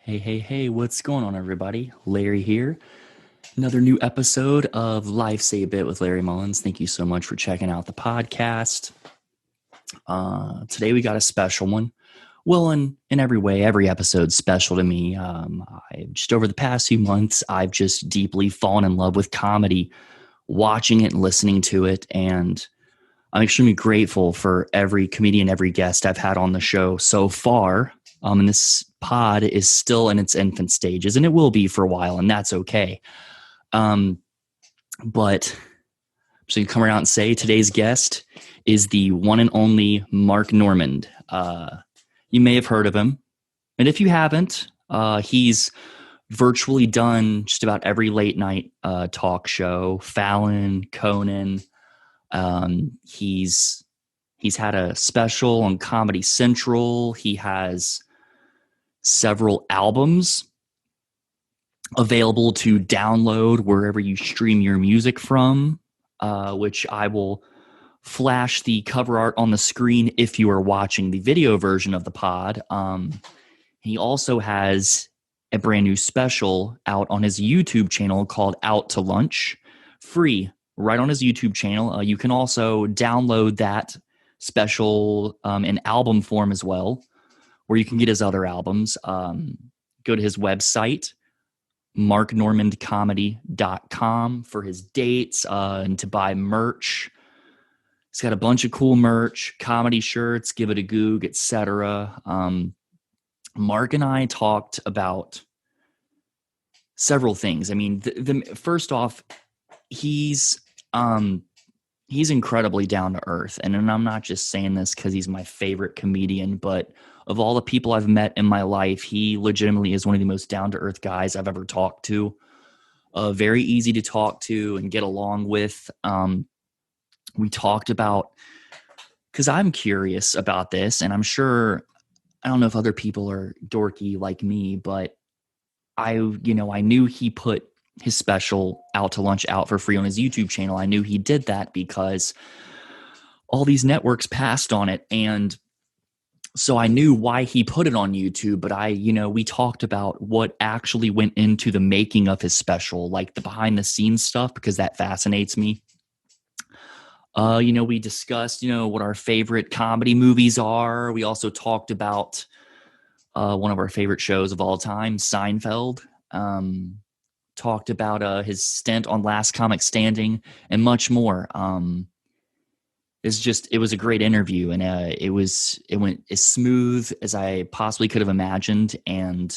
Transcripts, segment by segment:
Hey, what's going on, everybody? Larry here. Another new episode of Life Say a Bit with Larry Mullins. Thank you so much for checking out the podcast. Today we got a special one. Well, in every way, every episode's special to me. Just over the past few months, I've just deeply fallen in love with comedy, watching it and listening to it. And I'm extremely grateful for every comedian, every guest I've had on the show so far. And this pod is still in its infant stages, and it will be for a while, and that's okay. But so you come around and say today's guest is the one and only Mark Normand. You may have heard of him, and if you haven't, he's virtually done just about every late night talk show, Fallon, Conan. He's had a special on Comedy Central. He has several albums available to download wherever you stream your music from, which I will flash the cover art on the screen if you are watching the video version of the pod. He also has a brand new special out on his YouTube channel called Out to Lunch, free, right on his YouTube channel. You can also download that special in album form as well, where you can get his other albums. Go to his website, marknormandcomedy.com, for his dates and to buy merch. He's got a bunch of cool merch, comedy shirts, give it a goog, etc. Mark and I talked about several things. I mean, first off, he's incredibly down to earth. And I'm not just saying this because he's my favorite comedian, but of all the people I've met in my life, he legitimately is one of the most down to earth guys I've ever talked to. Very easy to talk to and get along with. We talked about, because I'm curious about this, and I'm sure, I don't know if other people are dorky like me, but I knew he put his special Out to Lunch out for free on his YouTube channel. I knew he did that because all these networks passed on it. And so I knew why he put it on YouTube, but we talked about what actually went into the making of his special, like the behind the scenes stuff, because that fascinates me. We discussed, what our favorite comedy movies are. We also talked about one of our favorite shows of all time, Seinfeld. Talked about his stint on Last Comic Standing and much more. It was a great interview, and it went as smooth as I possibly could have imagined. And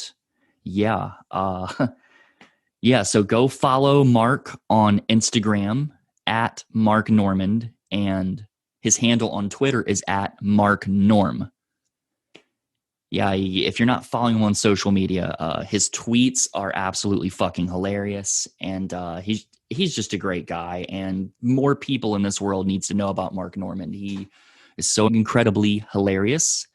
yeah. So go follow Mark on Instagram at Mark Normand, and his handle on Twitter is at Mark Norm. Yeah, if you're not following him on social media, his tweets are absolutely fucking hilarious, and he's just a great guy, and more people in this world needs to know about Mark Normand. He is so incredibly hilarious.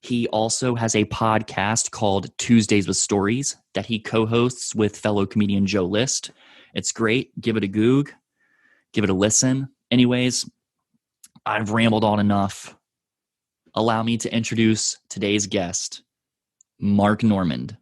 He also has a podcast called Tuesdays with Stories that he co-hosts with fellow comedian Joe List. It's great. Give it a goog. Give it a listen. Anyways, I've rambled on enough. Allow me to introduce today's guest, Mark Normand.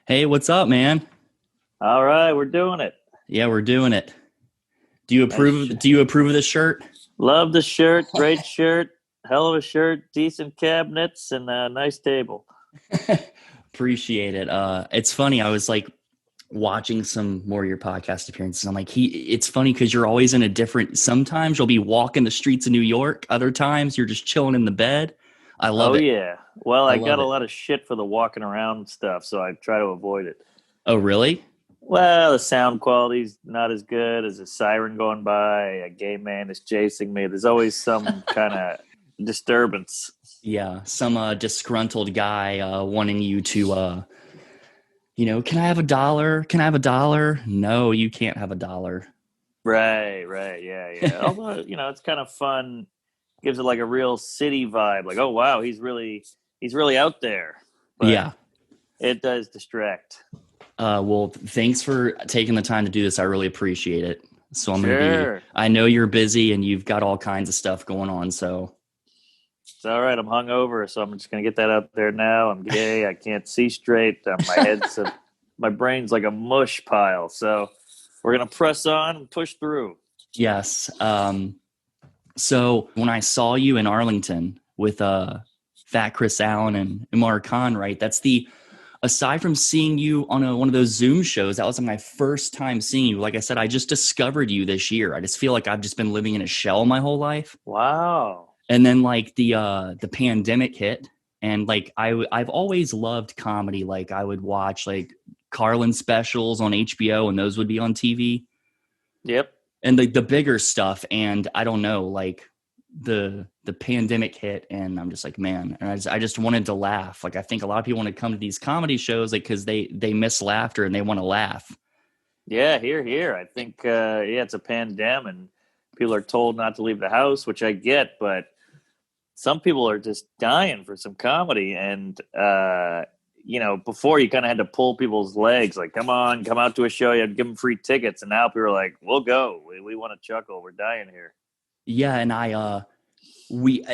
Hey, what's up, man? All right, we're doing it. Yeah, we're doing it. Do you approve? Do you approve of this shirt? Love the shirt. Great shirt. Hell of a shirt. Decent cabinets and a nice table. Appreciate it. It's funny. I was like watching some more of your podcast appearances. I'm like, it's funny because you're always in a different. Sometimes you'll be walking the streets of New York. Other times you're just chilling in the bed. I love it. Oh yeah. Well, I got a lot of shit for the walking around stuff, so I try to avoid it. Oh really? Well, the sound quality's not as good as a siren going by. A gay man is chasing me. There's always some kind of disturbance. Yeah, some disgruntled guy wanting you to, can I have $1? Can I have $1? No, you can't have $1. Right, yeah. Although, it's kind of fun. Gives it like a real city vibe. Like, oh wow, he's really out there. But, yeah. It does distract. Well, thanks for taking the time to do this. I really appreciate it. So Sure. I know you're busy and you've got all kinds of stuff going on. So It's all right. I'm hungover, so I'm just gonna get that out there now. I'm gay. I can't see straight. My brain's like a mush pile. So we're gonna press on and push through. yes. So when I saw you in Arlington with Fat Chris Allen and Umar Khan, right? Aside from seeing you on one of those Zoom shows, that was my first time seeing you. Like I said, I just discovered you this year. I just feel like I've just been living in a shell my whole life. Wow. And then like the pandemic hit, and like I've always loved comedy. Like I would watch like Carlin specials on HBO, and those would be on TV. Yep. And the bigger stuff. And I don't know, like the pandemic hit, and I'm just like, man, and I just wanted to laugh. Like I think a lot of people want to come to these comedy shows like because they miss laughter and they want to laugh. Yeah. Here. I think it's a pandemic, and people are told not to leave the house, which I get, but some people are just dying for some comedy. And before you kind of had to pull people's legs, like, come on, come out to a show. You had to give them free tickets, and now people are like, we'll go. We want to chuckle. We're dying here. Yeah, and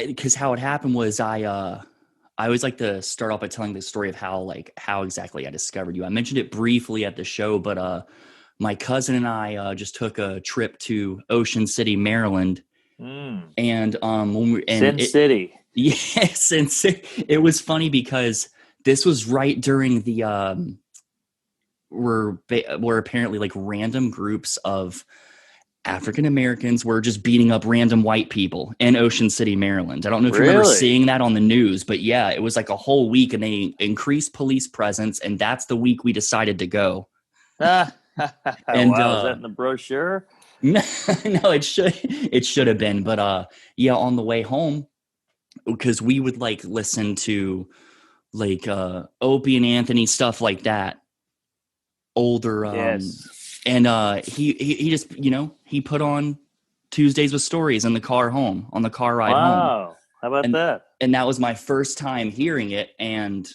because how it happened was I always like to start off by telling the story of how exactly I discovered you. I mentioned it briefly at the show, but my cousin and I just took a trip to Ocean City, Maryland, and when we and Sin it City. yes, and it was funny because this was right during the where apparently like random groups of African Americans were just beating up random white people in Ocean City, Maryland. I don't know if you remember Really? seeing that on the news, but yeah, it was like a whole week and they increased police presence. And that's the week we decided to go. Wow. And Is that in the brochure? no, it should have been. But yeah, on the way home, because we would like listen to like Opie and Anthony, stuff like that. Older Yes. and he just he put on Tuesdays with Stories in the car home on the car ride home, Wow. How about and that? that was my first time hearing it, and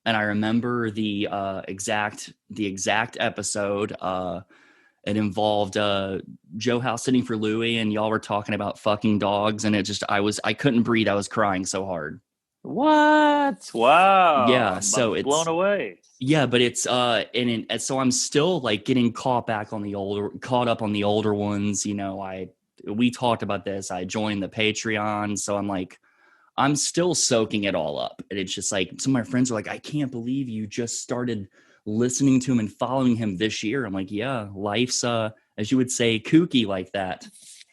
I remember the exact episode. It involved Joe House sitting for Louie, and y'all were talking about fucking dogs, and I couldn't breathe. I was crying so hard. What? Wow. Yeah, I'm so blown away. yeah, but it's and so I'm still like getting caught up on the older ones. We talked about this. I joined the Patreon, so I'm still soaking it all up. And it's just like some of my friends are like, I can't believe you just started listening to him and following him this year. I'm like, yeah, life's as you would say, kooky like that.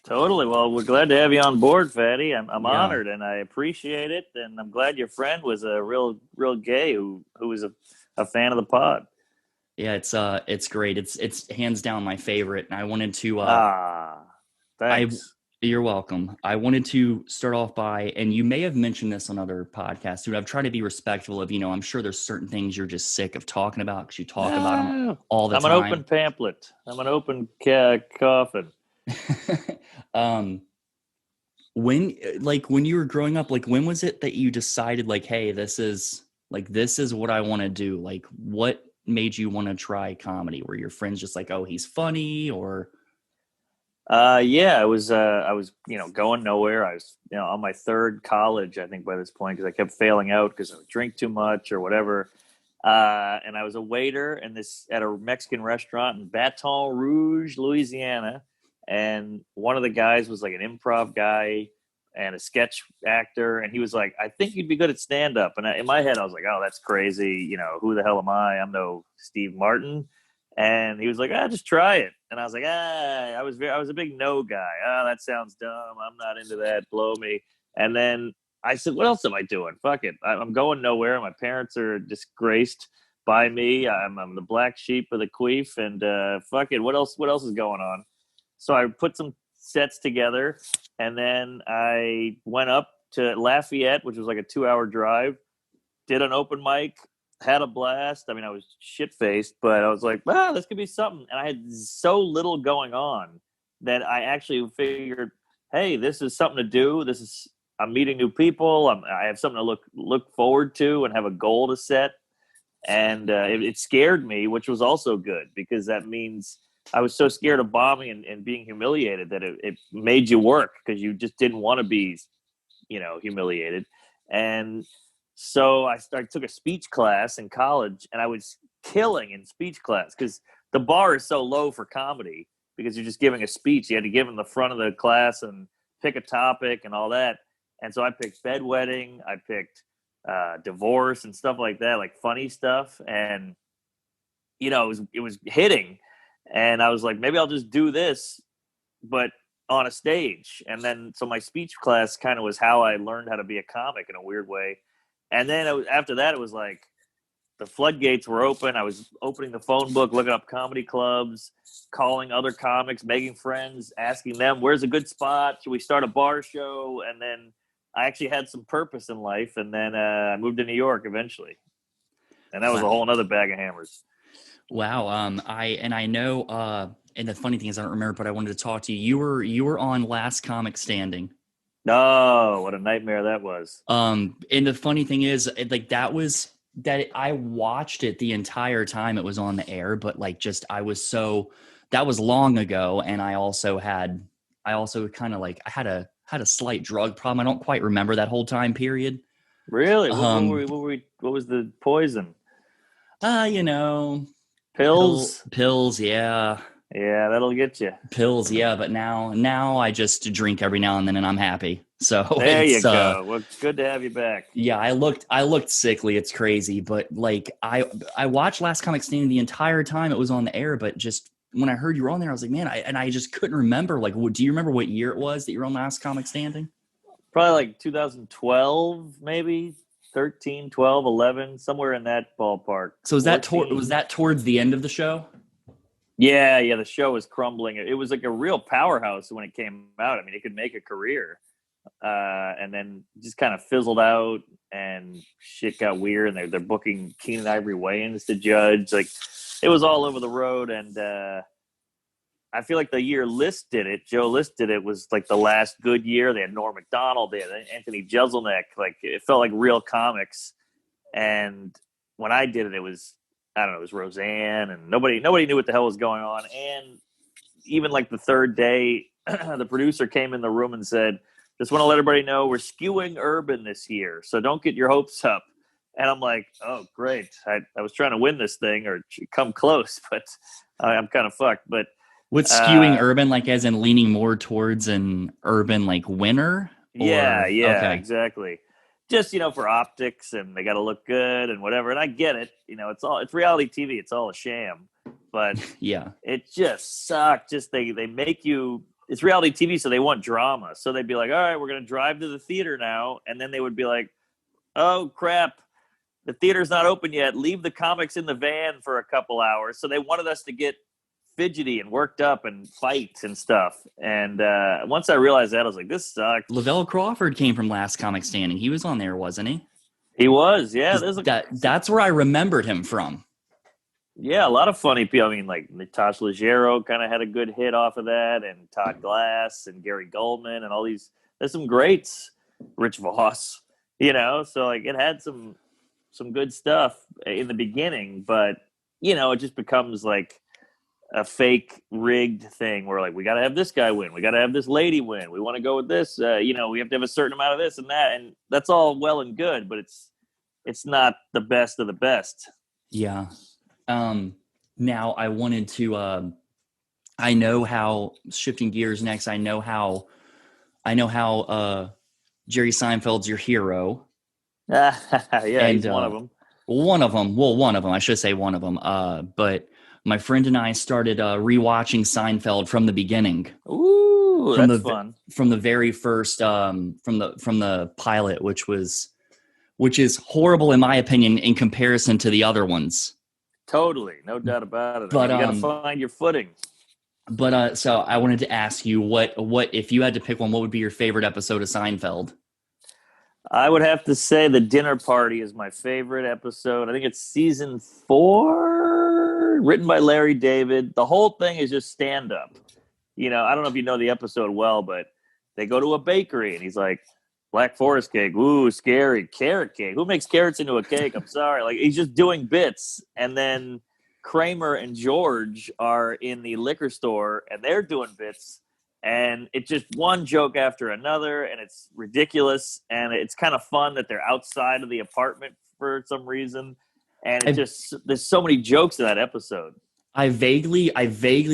Totally. Well, we're glad to have you on board, Fatty. I'm Yeah. honored and I appreciate it. And I'm glad your friend was a real gay who was a fan of the pod. Yeah, it's great. It's hands down my favorite. And I wanted to Ah, I thanks. you're welcome. I wanted to start off by, and you may have mentioned this on other podcasts, dude. I've tried to be respectful of, I'm sure there's certain things you're just sick of talking about because you talk about them No, all the I'm an open time. pamphlet. I'm an open coffin. um, when you were growing up, like when was it that you decided like, hey, this is what I want to do? Like, what made you want to try comedy? Were your friends just like, oh, he's funny, or Yeah, I was, going nowhere. I was, on my third college, I think by this point, because I kept failing out because I would drink too much or whatever. And I was a waiter at a Mexican restaurant in Baton Rouge, Louisiana. And one of the guys was like an improv guy and a sketch actor. And he was like, I think you'd be good at stand up. And in my head, I was like, oh, that's crazy. Who the hell am I? I'm no Steve Martin. And he was like, just try it. And I was like, I was a big no guy. That sounds dumb. I'm not into that. Blow me. And then I said, what else am I doing? Fuck it. I'm going nowhere. My parents are disgraced by me. I'm the black sheep of the queef. And fuck it. What else is going on? So I put some sets together. And then I went up to Lafayette, which was like a 2-hour drive, did an open mic, had a blast. I mean, I was shit faced, but I was like, this could be something. And I had so little going on that I actually figured, hey, this is something to do. I'm meeting new people. I have something to look forward to and have a goal to set. and it scared me, which was also good because that means I was so scared of bombing and being humiliated that it made you work because you just didn't want to be, humiliated. And so I took a speech class in college, and I was killing in speech class because the bar is so low for comedy because you're just giving a speech. You had to give in the front of the class and pick a topic and all that. And so I picked bedwetting, I picked divorce and stuff like that, like funny stuff. And it was hitting, and I was like, maybe I'll just do this, but on a stage. And then so my speech class kind of was how I learned how to be a comic in a weird way. And then after that, it was like the floodgates were open. I was opening the phone book, looking up comedy clubs, calling other comics, making friends, asking them, where's a good spot? Should we start a bar show? And then I actually had some purpose in life. And then I moved to New York eventually. And that was a whole nother bag of hammers. Wow. I know, and the funny thing is I don't remember, but I wanted to talk to you. You were on Last Comic Standing. Oh, what a nightmare that was. And the funny thing is, like, I watched it the entire time it was on the air, but like, that was long ago. And I also kind of like, I had a slight drug problem. I don't quite remember that whole time period. Really? What was the poison? Pills? Pills, yeah. Yeah, that'll get you. Pills, yeah. But now I just drink every now and then, and I'm happy. So there you go. Well, it's good to have you back. Yeah, I looked sickly. It's crazy, but like I watched Last Comic Standing the entire time it was on the air. But just when I heard you were on there, I was like, man, I just couldn't remember. Like, do you remember what year it was that you were on Last Comic Standing? Probably like 2012, maybe 13, 12, 11, somewhere in that ballpark. So was that towards the end of the show? Yeah, the show was crumbling. It was like a real powerhouse when it came out. I mean, it could make a career. And then just kind of fizzled out, and shit got weird, and they're booking Keenan Ivory Wayans to judge. Like, it was all over the road. And I feel like the year Joe List did it, was like the last good year. They had Norm Macdonald, they had Anthony Jeselnik. Like, it felt like real comics. And when I did it, it was, I don't know, it was Roseanne, and nobody knew what the hell was going on. And even like the third day, the producer came in the room and said, just want to let everybody know we're skewing urban this year, so don't get your hopes up. And I'm like, oh, great. I was trying to win this thing or come close, but I'm kind of fucked. But what's skewing urban, like as in leaning more towards an urban like winner? Yeah, okay. Exactly. Just, for optics, and they got to look good and whatever. And I get it. It's reality TV. It's all a sham. But yeah, it just sucked. Just they make you. It's reality TV, so they want drama. So they'd be like, all right, we're going to drive to the theater now. And then they would be like, oh, crap, the theater's not open yet. Leave the comics in the van for a couple hours. So they wanted us to get fidgety and worked up and fight and stuff. And once I realized that, I was like, this sucks. Lavelle Crawford came from Last Comic Standing. He was on there, wasn't he? He was, yeah. That's where I remembered him from. Yeah, a lot of funny people. I mean, like Natasha Leggero kind of had a good hit off of that, and Todd Glass and Gary Goldman and all these. There's some greats. Rich Voss, So like it had some good stuff in the beginning, but it just becomes like a fake rigged thing where like we got to have this guy win, we got to have this lady win, we want to go with this. We have to have a certain amount of this and that, and that's all well and good, but it's not the best of the best. Yeah. Now I wanted to, I know how, shifting gears next, I know how Jerry Seinfeld's your hero. Yeah, and, he's one of them. One of them, I should say one of them. But my friend and I started rewatching Seinfeld from the beginning. Ooh, that's fun. From the very first, from the pilot, which is horrible in my opinion in comparison to the other ones. Totally, no doubt about it. But you got to find your footing. But so I wanted to ask you, what if you had to pick one, what would be your favorite episode of Seinfeld? I would have to say the dinner party is my favorite episode. I think it's season 4, written by Larry David. The whole thing is just stand-up. I don't know if you know the episode well, but they go to a bakery, and he's like, Black Forest cake. Ooh, scary. Carrot cake. Who makes carrots into a cake? I'm sorry. Like, he's just doing bits. And then Kramer and George are in the liquor store and they're doing bits. And it's just one joke after another. And it's ridiculous. And it's kind of fun that they're outside of the apartment for some reason. And it I just, there's so many jokes in that episode. I vaguely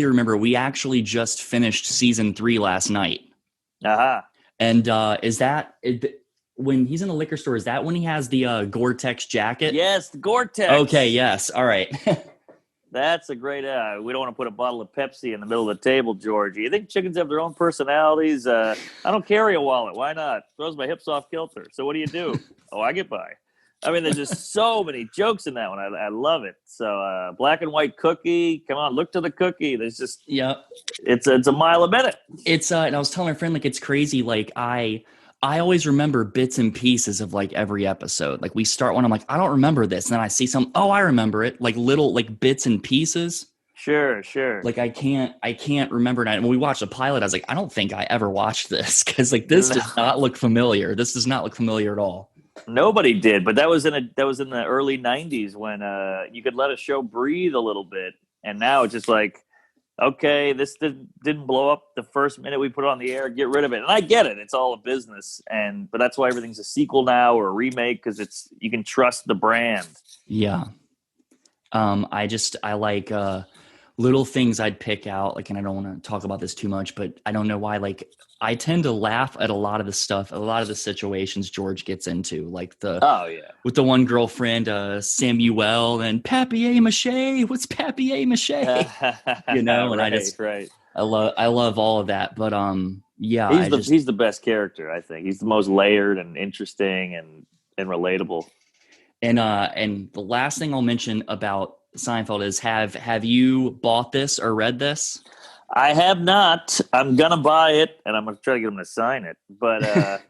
remember we actually just finished season 3 last night. Aha. And when he's in the liquor store, is that when he has the Gore-Tex jacket? Yes, the Gore-Tex. Okay, yes. All right. That's a great. We don't want to put a bottle of Pepsi in the middle of the table, George. You think chickens have their own personalities? I don't carry a wallet. Why not? Throws my hips off kilter. So what do? Oh, I get by. I mean, there's just so many jokes in that one. I love it. So black and white cookie. Come on, look to the cookie. There's just Yep. It's a mile a minute. It's and I was telling my friend, like, it's crazy. Like I always remember bits and pieces of like every episode. Like we start one, I'm like, I don't remember this. And then I see some, oh, I remember it. Like little like bits and pieces. Sure. Like I can't remember it. And when we watched the pilot, I was like, I don't think I ever watched this because like this does not look familiar. This does not look familiar at all. Nobody did, but that was in the early '90s when you could let a show breathe a little bit, and now it's just like, okay, this didn't blow up the first minute we put it on the air. Get rid of it, and I get it; it's all a business, but that's why everything's a sequel now or a remake because you can trust the brand. Yeah. I like little things I'd pick out, like, and I don't want to talk about this too much, but I don't know why. Like, I tend to laugh at a lot of the stuff, a lot of the situations George gets into, like with the one girlfriend, Samuel, and papier-mâché. What's papier-mâché? You know, and right. I love all of that, but yeah, he's the best character. I think he's the most layered and interesting and relatable. And the last thing I'll mention about Seinfeld is have you bought this or read this? I have not. I'm gonna buy it, and I'm gonna try to get him to sign it. But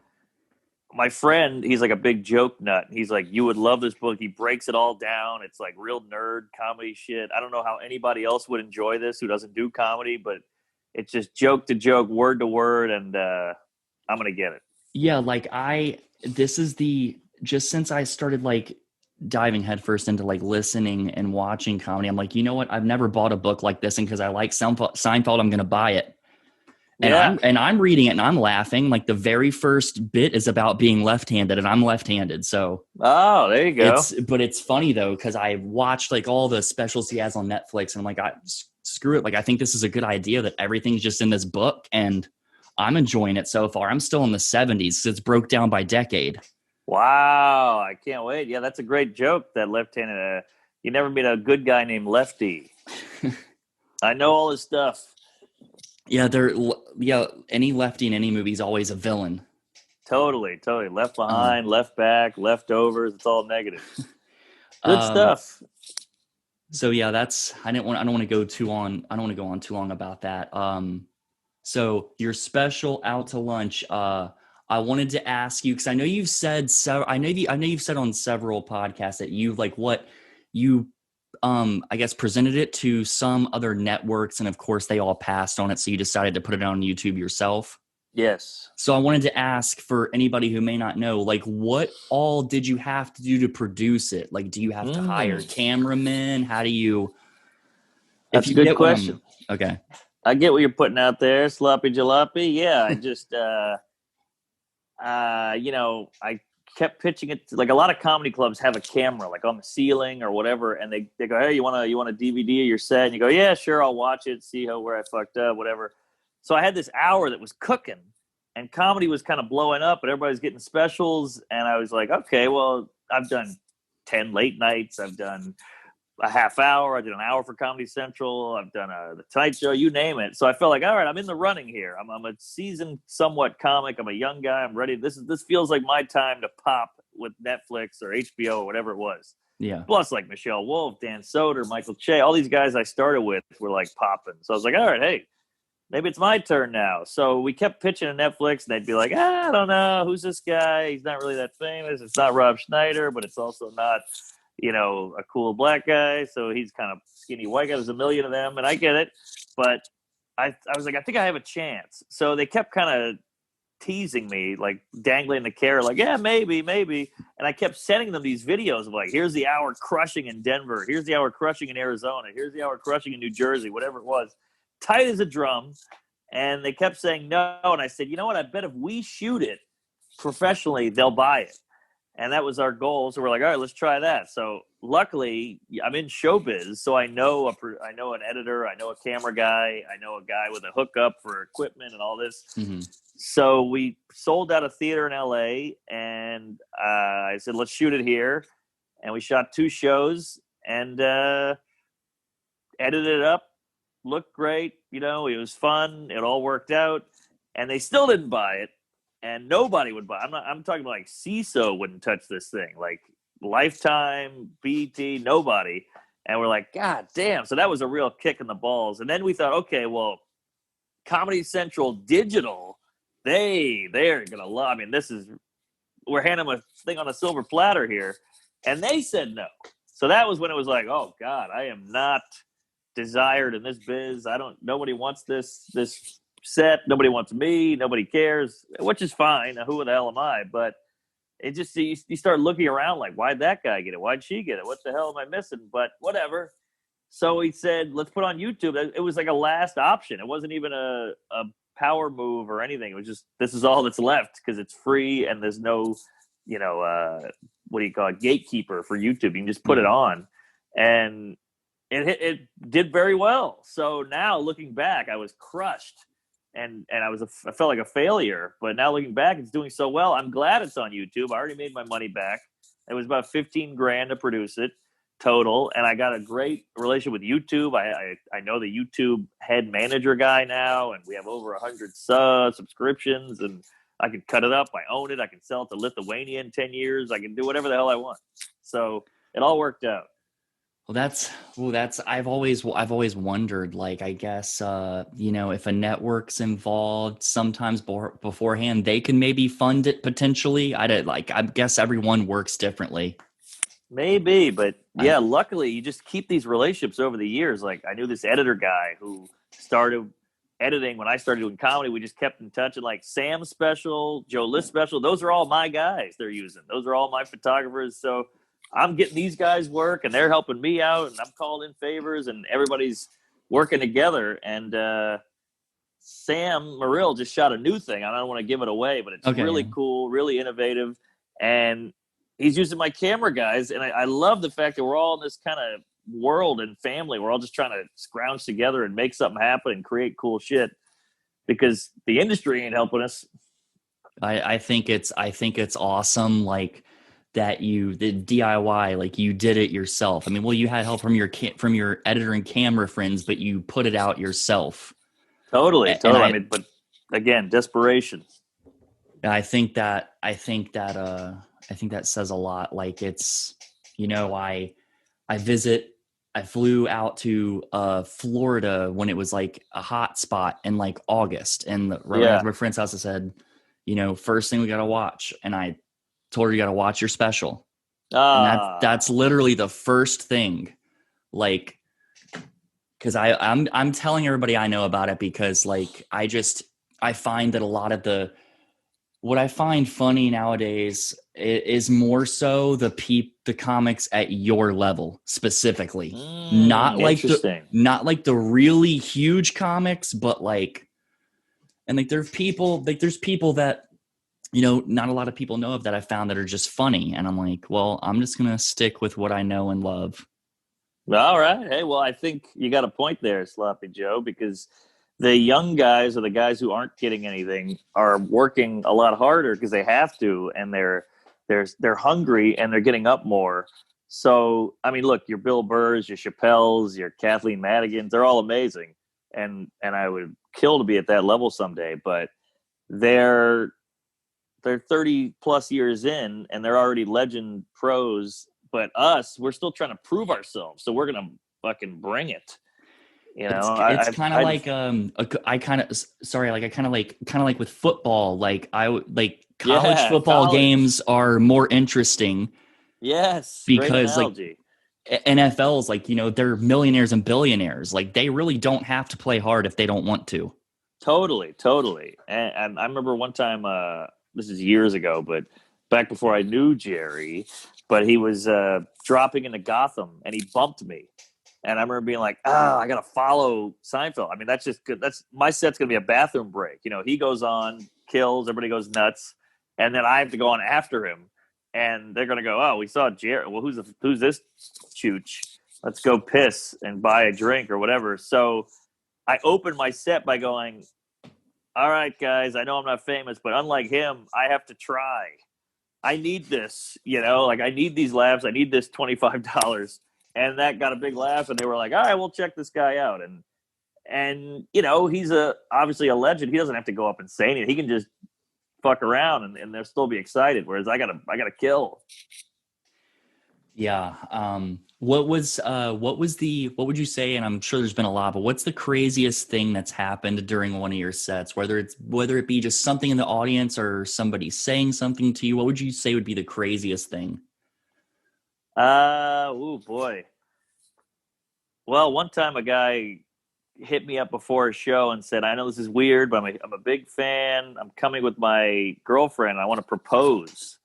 my friend, he's like a big joke nut. He's like, you would love this book. He breaks it all down. It's like real nerd comedy shit. I don't know how anybody else would enjoy this who doesn't do comedy, but it's just joke to joke, word to word, and I'm gonna get it. Yeah, like just since I started like diving headfirst into like listening and watching comedy, I'm like, you know what? I've never bought a book like this, and because I like Seinfeld, I'm going to buy it. And I'm reading it and I'm laughing. Like the very first bit is about being left-handed, and I'm left-handed. So there you go. But it's funny though because I watched like all the specials he has on Netflix, and I'm like, screw it. Like I think this is a good idea that everything's just in this book, and I'm enjoying it so far. I'm still in the 70s. So it's broke down by decade. Wow, I can't wait. Yeah, that's a great joke, that left-handed. You never meet a good guy named Lefty. I know all his stuff. Yeah, any lefty in any movie is always a villain. Totally. Left behind, left back, leftovers, it's all negative. Good stuff. So yeah, I don't want to go on too long about that. So your special Out to Lunch, I wanted to ask you because I know you've said I know you've said on several podcasts that you like what you I guess presented it to some other networks, and of course they all passed on it, so you decided to put it on YouTube yourself. Yes. So I wanted to ask for anybody who may not know, like, what all did you have to do to produce it? Like, do you have to hire cameramen? How do you? That's a good question. Okay. I get what you're putting out there, sloppy jalopy. Yeah, I just I kept pitching it to, like, a lot of comedy clubs have a camera like on the ceiling or whatever, and they go, hey, you want a DVD of your set? And you go, yeah, sure, I'll watch it, see where I fucked up, whatever. So I had this hour that was cooking, and comedy was kind of blowing up, but everybody was getting specials, and I was like, okay, well, I've done 10 late nights, I've done a half hour, I did an hour for Comedy Central, I've done the Tonight Show, you name it. So I felt like, all right, I'm in the running here. I'm a seasoned somewhat comic. I'm a young guy. I'm ready. This feels like my time to pop with Netflix or HBO or whatever it was. Yeah. Plus, like Michelle Wolf, Dan Soder, Michael Che, all these guys I started with were like popping. So I was like, all right, hey, maybe it's my turn now. So we kept pitching to Netflix, and they'd be like, I don't know, who's this guy? He's not really that famous. It's not Rob Schneider, but it's also not, a cool black guy. So he's kind of skinny white guy. There's a million of them, and I get it. But I was like, I think I have a chance. So they kept kind of teasing me, like dangling the carrot, like, yeah, maybe. And I kept sending them these videos of like, here's the hour crushing in Denver. Here's the hour crushing in Arizona. Here's the hour crushing in New Jersey, whatever it was. Tight as a drum. And they kept saying no. And I said, you know what? I bet if we shoot it professionally, they'll buy it. And that was our goal. So we're like, all right, let's try that. So luckily, I'm in showbiz, so I know an editor, I know a camera guy, I know a guy with a hookup for equipment and all this. Mm-hmm. So we sold out a theater in LA, and I said, let's shoot it here. And we shot 2 shows and edited it up. Looked great. It was fun. It all worked out. And they still didn't buy it. And nobody would buy. I'm talking like CISO wouldn't touch this thing. Like Lifetime, BT, nobody. And we're like, God damn. So that was a real kick in the balls. And then we thought, okay, well, Comedy Central Digital, they're gonna love. I mean, we're handing them a thing on a silver platter here. And they said no. So that was when it was like, oh God, I am not desired in this biz. Nobody wants this set. Nobody wants me. Nobody cares, which is fine. Who the hell am I? But it just, you start looking around like, why'd that guy get it? Why'd she get it? What the hell am I missing? But whatever. So he said, let's put on YouTube. It was like a last option. It wasn't even a power move or anything. It was just, this is all that's left because it's free and there's no, what do you call it? Gatekeeper for YouTube. You can just put it on. And it did very well. So now looking back, I was crushed. And I felt like a failure, but now looking back, it's doing so well. I'm glad it's on YouTube. I already made my money back. It was about $15,000 to produce it total, and I got a great relationship with YouTube. I know the YouTube head manager guy now, and we have over 100 subscriptions, and I can cut it up. I own it. I can sell it to Lithuania in 10 years. I can do whatever the hell I want. So it all worked out. Well, I've always wondered, like, I guess, if a network's involved sometimes beforehand, they can maybe fund it potentially. I guess everyone works differently. Maybe, but yeah, luckily you just keep these relationships over the years. Like I knew this editor guy who started editing when I started doing comedy. We just kept in touch, and like Sam's special, Joe List special, those are all my guys they're using. Those are all my photographers. So I'm getting these guys work and they're helping me out, and I'm calling in favors, and everybody's working together. And Sam Morrill just shot a new thing. I don't want to give it away, but it's really cool, really innovative. And he's using my camera guys. And I love the fact that we're all in this kind of world and family. We're all just trying to scrounge together and make something happen and create cool shit, because the industry ain't helping us. I think it's awesome. Like, that you did DIY, like you did it yourself. I mean, well, you had help from your editor and camera friends, but you put it out yourself. Totally. I mean, but again, desperation. I think that says a lot. Like, it's, I flew out to Florida when it was like a hot spot in like August, and my friend's house, I said, first thing we got to watch. And I told her, you got to watch your special. And that's literally the first thing, like, because I'm telling everybody I know about it, because like I find that a lot of what I find funny nowadays is more so the comics at your level specifically, not like the really huge comics, but like, and like there's people that, not a lot of people know of that I found that are just funny. And I'm like, well, I'm just going to stick with what I know and love. All right. Hey, well, I think you got a point there, Sloppy Joe, because the young guys, or the guys who aren't getting anything, are working a lot harder because they have to, and they're hungry and they're getting up more. So, I mean, look, your Bill Burrs, your Chappelles, your Kathleen Madigans, they're all amazing. And I would kill to be at that level someday, but they're 30 plus years in and they're already legend pros, but we're still trying to prove ourselves. So we're going to fucking bring it. It's kind of like, kind of like with football. Like college football games are more interesting. Yes. Because like NFL's like, they're millionaires and billionaires. Like, they really don't have to play hard if they don't want to. Totally. And I remember one time, this is years ago, but back before I knew Jerry, but he was dropping into Gotham and he bumped me. And I remember being like, I got to follow Seinfeld. I mean, that's just good. That's my set's going to be a bathroom break. You know, he goes on, kills, everybody goes nuts. And then I have to go on after him. And they're going to go, oh, we saw Jerry. Well, who's this chooch? Let's go piss and buy a drink or whatever. So I opened my set by going, all right, guys, I know I'm not famous, but unlike him, I have to try. I need this, like I need these laughs. I need this $25. And that got a big laugh. And they were like, all right, we'll check this guy out. And he's obviously a legend. He doesn't have to go up and say anything. He can just fuck around and they'll still be excited. Whereas I gotta kill. Yeah. What would you say, and I'm sure there's been a lot, but what's the craziest thing that's happened during one of your sets? Whether it be just something in the audience or somebody saying something to you, what would you say would be the craziest thing? Oh boy. Well, one time a guy hit me up before a show and said, I know this is weird, but I'm a big fan. I'm coming with my girlfriend. I want to propose.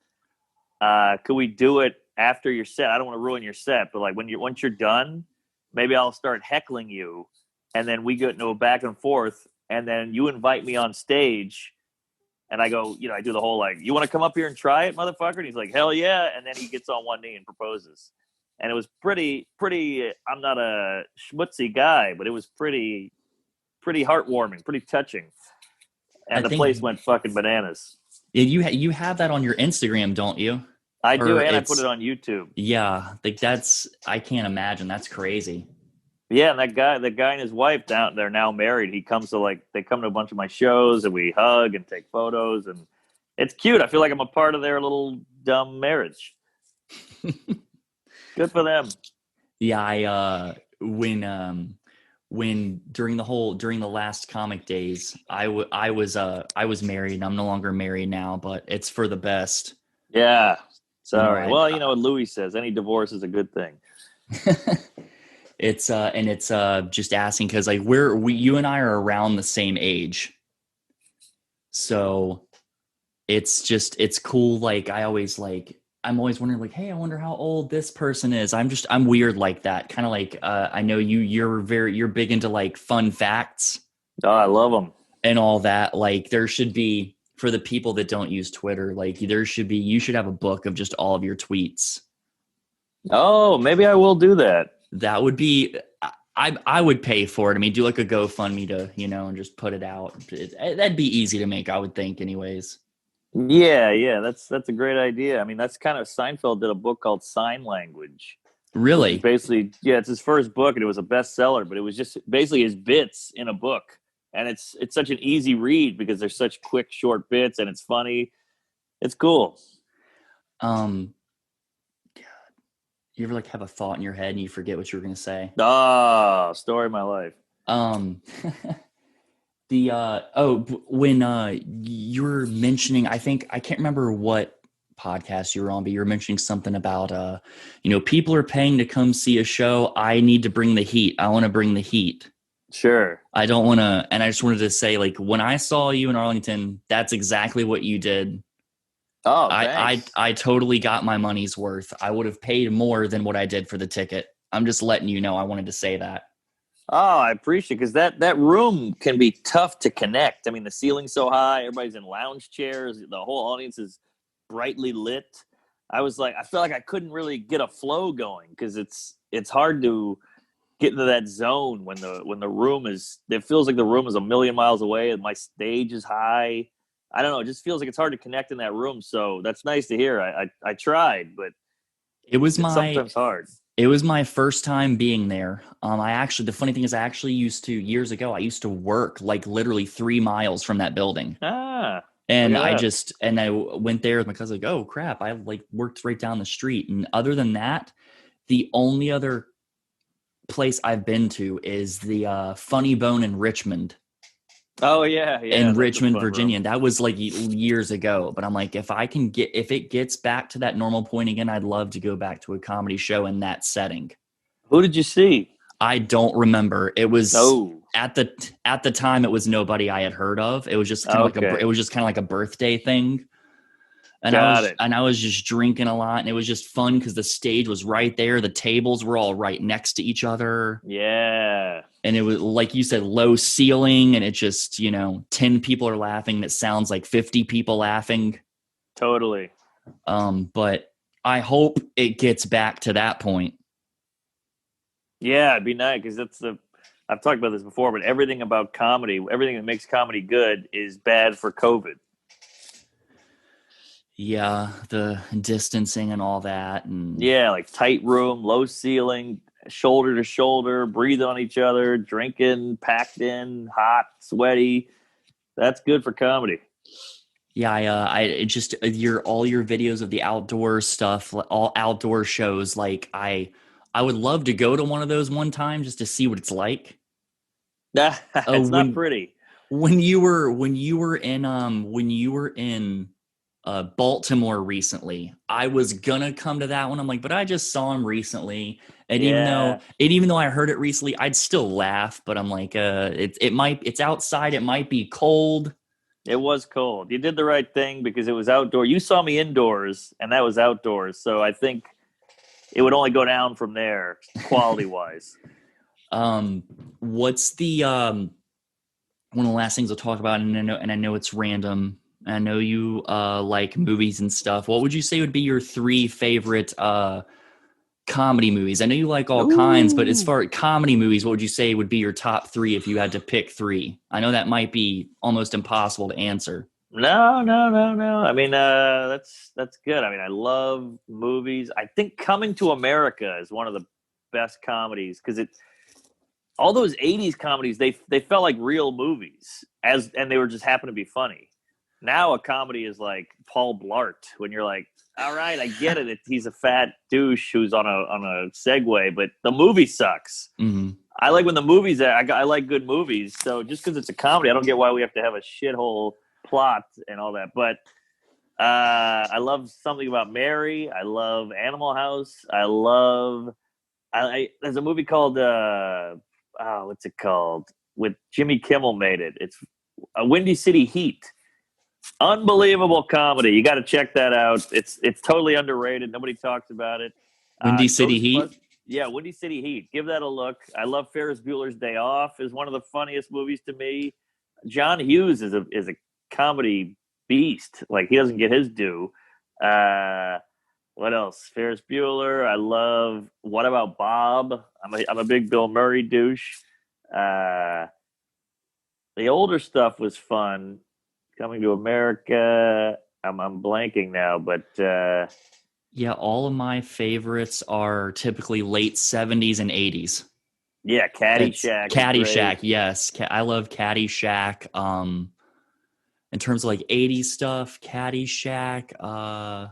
Could we do it after your set? I don't want to ruin your set, but like once you're done, maybe I'll start heckling you, and then we get into a back and forth, and then you invite me on stage, and I go, I do the whole like, you want to come up here and try it, motherfucker? And he's like, hell yeah, and then he gets on one knee and proposes, and it was pretty. I'm not a schmutzy guy, but it was pretty heartwarming, pretty touching, and the place went fucking bananas. You have that on your Instagram, don't you? I do, and I put it on YouTube. Yeah, like I can't imagine. That's crazy. Yeah, and that guy and his wife they're now married. They come to a bunch of my shows and we hug and take photos, and it's cute. I feel like I'm a part of their little dumb marriage. Good for them. Yeah, when during the last comic days, I was married, and I'm no longer married now, but it's for the best. Yeah. Sorry. Well, what Louis says, any divorce is a good thing. It's just asking because like you and I are around the same age, so it's cool. Like I'm always wondering like, hey, I wonder how old this person is. I'm weird like that, kind of like I know you're big into like fun facts. Oh, I love them and all that. Like there should be. For the people that don't use Twitter, like you should have a book of just all of your tweets. Oh, maybe I will do that. That would be, I would pay for it. I mean, do like a GoFundMe to, and just put it out. That'd be easy to make, I would think anyways. Yeah. That's a great idea. I mean, that's kind of, Seinfeld did a book called Sign Language. Really? Basically, yeah, it's his first book and it was a bestseller, but it was just basically his bits in a book. And it's such an easy read because they're such quick, short bits, and it's funny. It's cool. God, you ever like have a thought in your head and you forget what you were going to say? Story of my life. When you were mentioning, I can't remember what podcast you were on, but you were mentioning something about, people are paying to come see a show. I need to bring the heat. I want to bring the heat. Sure. I don't want to, and I just wanted to say, like, when I saw you in Arlington, that's exactly what you did. Oh, I totally got my money's worth. I would have paid more than what I did for the ticket. I'm just letting you know. I wanted to say that. Oh, I appreciate it, because that room can be tough to connect. I mean, the ceiling's so high, everybody's in lounge chairs, the whole audience is brightly lit. I feel like I couldn't really get a flow going because it's hard to get into that zone when the room it feels like the room is a million miles away and my stage is high. I don't know. It just feels like it's hard to connect in that room. So that's nice to hear. I tried, but it's sometimes hard. It was my first time being there. The funny thing is years ago, I used to work like literally 3 miles from that building. And I went there with my cousin, like, oh crap. I like worked right down the street. And other than that, the only other place I've been to is the Funny Bone in Richmond. Oh yeah. In Richmond, Virginia. And that was like years ago. But I'm like, if it gets back to that normal point again, I'd love to go back to a comedy show in that setting. Who did you see? I don't remember. It was at the time, it was nobody I had heard of. It was just kind of Okay. it was just kind of like a birthday thing. And Got it. I was just drinking a lot, and it was just fun because the stage was right there. The tables were all right next to each other. Yeah. And it was, like you said, low ceiling, and it just, 10 people are laughing, and it sounds like 50 people laughing. Totally. But I hope it gets back to that point. Yeah, it'd be nice because I've talked about this before, but everything about comedy, everything that makes comedy good is bad for COVID. Yeah, the distancing and all that. And Yeah, like tight room, low ceiling, shoulder to shoulder, breathe on each other, drinking, packed in, hot, sweaty. That's good for comedy. yeah, it just all your videos of the outdoor stuff, all outdoor shows. Like I would love to go to one of those one time just to see what it's like. It's not pretty. When you were in Baltimore recently, I was gonna come to that one. I'm like, but I just saw him recently, and Yeah. even though I heard it recently, I'd still laugh. But I'm like, it's outside, it might be cold. It was cold. You did the right thing because it was outdoor. You saw me indoors, and that was outdoors. So I think it would only go down from there, quality wise. What's the one of the last things we'll talk about, and I know it's random. I know you like movies and stuff. What would you say would be your 3 favorite comedy movies? I know you like all kinds, but as far as comedy movies, what would you say would be your top 3 if you had to pick 3? I know that might be almost impossible to answer. No. I mean, that's good. I mean, I love movies. I think Coming to America is one of the best comedies because all those '80s comedies they felt like real movies and they were just happen to be funny. Now a comedy is like Paul Blart when you're like, all right, I get it. He's a fat douche who's on a Segway, but the movie sucks. Mm-hmm. I like when the movies. I like good movies. So just because it's a comedy, I don't get why we have to have a shithole plot and all that. But I love Something About Mary. I love Animal House. There's a movie called what's it called? With Jimmy Kimmel made it. It's a Windy City Heat. Unbelievable comedy. You got to check that out. It's totally underrated. Nobody talks about it. Windy City Heat? Yeah, Windy City Heat. Give that a look. I love Ferris Bueller's Day Off. Is one of the funniest movies to me. John Hughes is a comedy beast. Like he doesn't get his due. What else? Ferris Bueller. I love What About Bob? I'm a big Bill Murray douche. The older stuff was fun. Coming to America. I'm blanking now, but yeah, all of my favorites are typically late 70s and 80s. Yeah, Caddyshack. Caddyshack, yes. I love Caddyshack. In terms of like 80s stuff, Caddyshack. I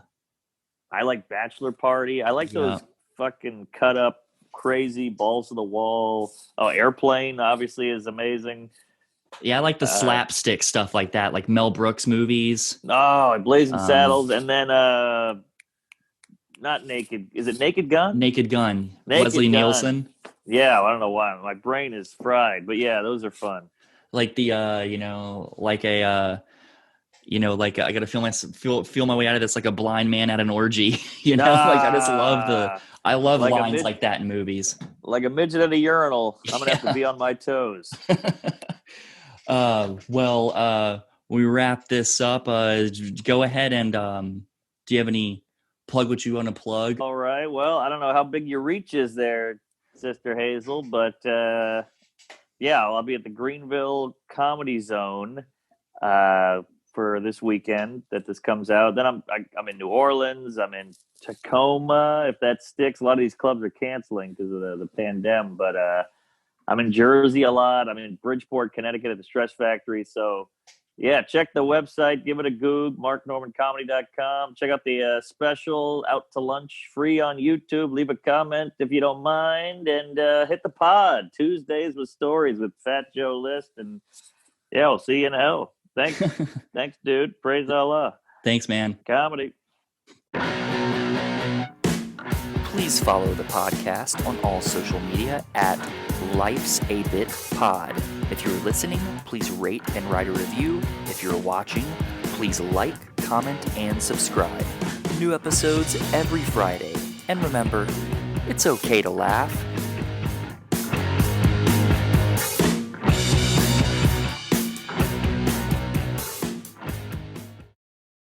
like Bachelor Party. I like those fucking cut up, crazy balls to the wall. Oh, Airplane obviously is amazing. Yeah, I like the slapstick stuff like that, like Mel Brooks movies. Oh, Blazing Saddles, and then not Naked. Is it Naked Gun? Naked Gun. Leslie Nielsen. Yeah, I don't know why my brain is fried, but yeah, those are fun. Like the I got to feel my way out of this like a blind man at an orgy. Like I love like lines like that in movies. Like a midget at a urinal. I'm gonna have to be on my toes. We wrap this up. Go ahead and do you have any plug what you want to plug? All right. Well, I don't know how big your reach is there, Sister Hazel, but I'll be at the Greenville Comedy Zone for this weekend that this comes out. Then I'm in New Orleans. I'm in Tacoma, if that sticks. A lot of these clubs are canceling because of the pandemic, but I'm in Jersey a lot. I'm in Bridgeport, Connecticut at the Stress Factory. So, yeah, check the website. Give it a Goog, marknormancomedy.com. Check out the special Out to Lunch free on YouTube. Leave a comment if you don't mind. And hit the pod. Tuesdays with Stories with Fat Joe List. And, yeah, we'll see you in hell. Thanks. Thanks, dude. Praise Allah. Thanks, man. Comedy. Please follow the podcast on all social media at Life's a Bit Pod. If you're listening, please rate and write a review. If you're watching, please like, comment, and subscribe. New episodes every Friday. And remember, it's okay to laugh.